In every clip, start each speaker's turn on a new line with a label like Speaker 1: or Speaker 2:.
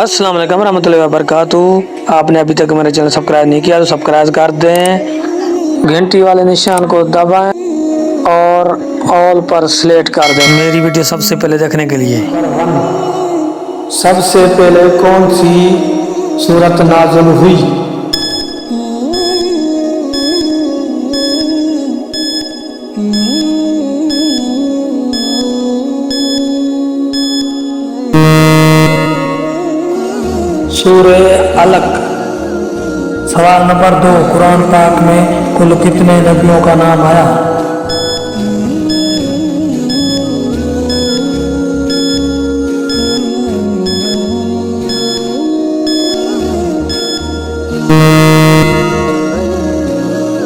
Speaker 1: अस्सलाम वालेकुम रहमतुल्लाहि व बरकातुहू। आपने अभी तक मेरे चैनल सब्सक्राइब नहीं किया तो सब्सक्राइब कर दें, घंटी वाले निशान को दबाएं और ऑल पर सिलेक्ट कर दें मेरी वीडियो सबसे पहले देखने के लिए।
Speaker 2: सबसे पहले कौन सी सूरत नाज़िल हुई? सूरे अलक। सवाल नंबर 2, कुरान पाक में कुल कितने नबियों का नाम आया?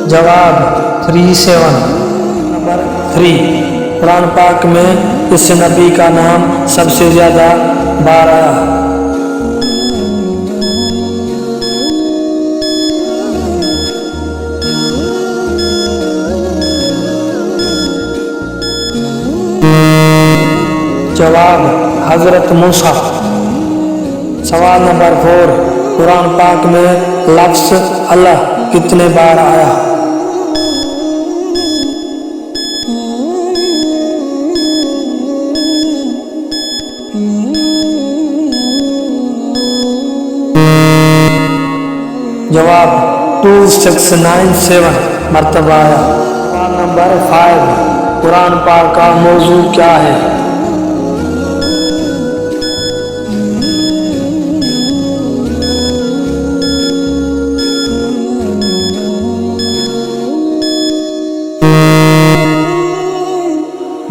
Speaker 2: जवाब 37। नंबर 3, कुरान पाक में किस नबी का नाम सबसे ज्यादा बार आया? जवाब हजरत मूसा। सवाल नंबर 4, कुरान पाक में लफ्ज़ अल्लाह कितने बार आया? जवाब 2697 मरतबा आया। सवाल नंबर 5, कुरान पाक का मौजू क्या है?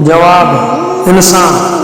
Speaker 2: जवाब इंसान।